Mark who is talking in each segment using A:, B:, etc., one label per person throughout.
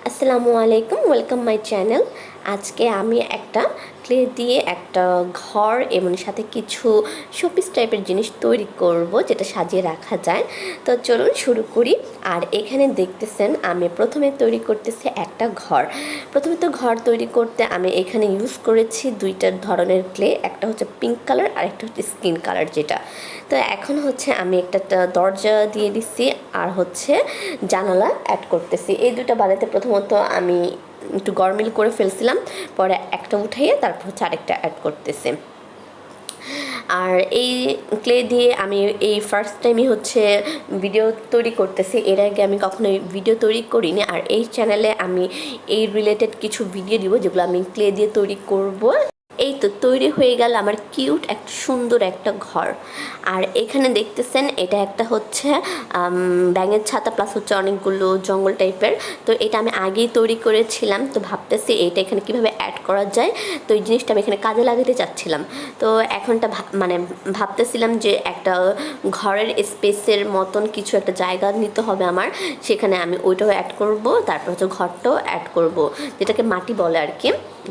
A: আসসালামু আলাইকুম, welcome my channel. আজকে আমি একটা ক্লে দিয়ে একটা ঘর এবং সাথে কিছু শোপিস টাইপের জিনিস তৈরি করব, যেটা সাজিয়ে রাখা যায়। তো চলুন শুরু করি। আর এখানে দেখতেছেন আমি প্রথমে তৈরি করতেছি একটা ঘর। প্রথমে তো ঘর তৈরি করতে আমি এখানে ইউজ করেছি দুইটা ধরনের ক্লে, একটা হচ্ছে পিঙ্ক কালার আর একটা হচ্ছে স্কিন কালার যেটা। তো এখন হচ্ছে আমি একটা দরজা দিয়ে দিচ্ছি আর হচ্ছে জানালা অ্যাড করতেছি। এই দুটো বানাতে প্রথমত আমি একটু গরমিল করে ফেলছিলাম, পরে একটা উঠাইয়ে তারপর হচ্ছে আরেকটা অ্যাড করতেছি। আর এই ক্লে দিয়ে আমি এই ফার্স্ট টাইমই হচ্ছে ভিডিও তৈরি করতেছি। এর আগে আমি কখনো ভিডিও তৈরি করিনি। আর এই চ্যানেলে আমি এই রিলেটেড কিছু ভিডিও দিব যেগুলো আমি ক্লে দিয়ে তৈরি করব। এই তো তৈরি হয়ে গেল আমার কিউট একটা সুন্দর একটা ঘর। আর এখানে দেখতেছেন এটা একটা হচ্ছে ব্যাঙের ছাতা প্লাস হচ্ছে অনেকগুলো জঙ্গল টাইপের। তো এটা আমি আগেই তৈরি করেছিলাম, তো ভাবতেছি এটা এখানে কিভাবে অ্যাড করা যায়। তো এই জিনিসটা আমি এখানে কাজে লাগাতে চাচ্ছিলাম। তো এখনটা মানে ভাবতেছিলাম যে একটা ঘরের স্পেসের মতন কিছু একটা জায়গা নিতে হবে আমার, সেখানে আমি ওইটাও অ্যাড করব, তারপর হচ্ছে ঘরটাও অ্যাড করব, যেটাকে মাটি বলে আর কি।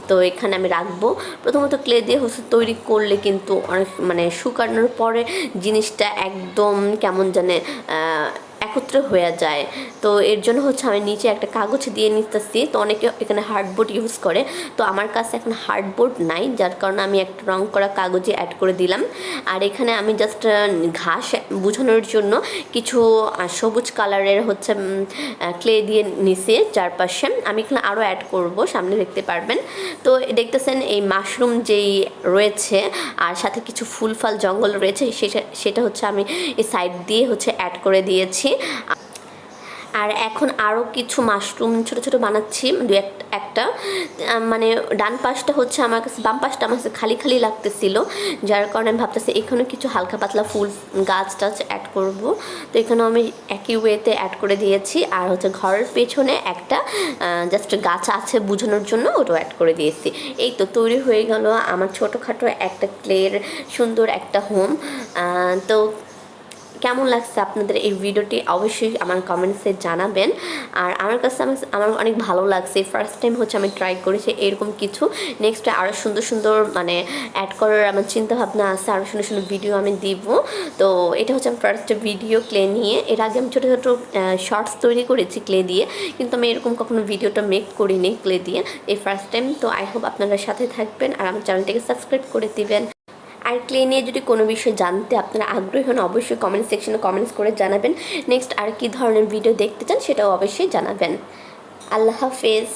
A: তো এখানে আমি রাখবো। প্রথমত ক্লে দিয়ে হচ্ছে তৈরি করলে কিন্তু অনেক মানে শুকানোর পরে জিনিসটা একদম কেমন জানে একত্র হয়ে যায়। তো এর জন্য হচ্ছে আমি নিচে একটা কাগজ দিয়ে নিতেছি। তো অনেকে এখানে হার্ডবোর্ড ইউজ করে, তো আমার কাছে এখন হার্ডবোর্ড নাই, যার কারণে আমি একটা রং করা কাগজে অ্যাড করে দিলাম। আর এখানে আমি জাস্ট ঘাস বোঝানোর জন্য কিছু সবুজ কালারের হচ্ছে ক্লে দিয়ে নিচে চারপাশে। আমি এখানে আরও অ্যাড করব, সামনে দেখতে পারবেন। তো দেখতেছেন এই মাশরুম যেই রয়েছে আর সাথে কিছু ফুল ফল জঙ্গল রয়েছে, সেটা হচ্ছে আমি এই সাইড দিয়ে হচ্ছে অ্যাড করে দিয়েছি। আর এখন আরও কিছু মাশরুম ছোট ছোট বানাচ্ছি, একটা মানে ডান পাশটা হচ্ছে আমার কাছে, বাম পাশটা আমার কাছে খালি খালি লাগতেছিল, যার কারণে আমি ভাবতেছি এখানে কিছু হালকা পাতলা ফুল গাছ টাছ অ্যাড করব। তো এখানেও আমি একই ওয়েতে অ্যাড করে দিয়েছি। আর হচ্ছে ঘরের পেছনে একটা জাস্ট গাছ আছে বোঝানোর জন্য ওটাও অ্যাড করে দিয়েছি। এই তো তৈরি হয়ে গেল আমার ছোটোখাটো একটা ক্লের সুন্দর একটা হোম। তো কেমন লাগছে আপনাদের এই ভিডিওটি অবশ্যই আমার কমেন্টসে জানাবেন। আর আমার কাছে আমার অনেক ভালো লাগছে, ফার্স্ট টাইম হচ্ছে আমি ট্রাই করেছি এরকম কিছু। নেক্সট আরও সুন্দর সুন্দর মানে অ্যাড করার আমার চিন্তা ভাবনা আছে, আরও সুন্দর সুন্দর ভিডিও আমি দিব। তো এটা হচ্ছে আমার ফার্স্ট ভিডিও ক্লে নিয়ে। এর আগে আমি ছোটো ছোটো শর্টস তৈরি করেছি ক্লে দিয়ে, কিন্তু আমি এরকম কখনো ভিডিওটা মেক করিনি ক্লে দিয়ে, এই ফার্স্ট টাইম। তো আই হোপ আপনারা সাথে থাকবেন আর আমার চ্যানেলটাকে সাবস্ক্রাইব করে দিবেন। আর ক্লে নিয়ে যদি কোনো বিষয় জানতে আপনারা আগ্রহী হন, অবশ্যই কমেন্ট সেকশনে কমেন্টস করে জানাবেন। নেক্সট আর কী ধরনের ভিডিও দেখতে চান সেটাও অবশ্যই জানাবেন। আল্লাহ হাফেজ।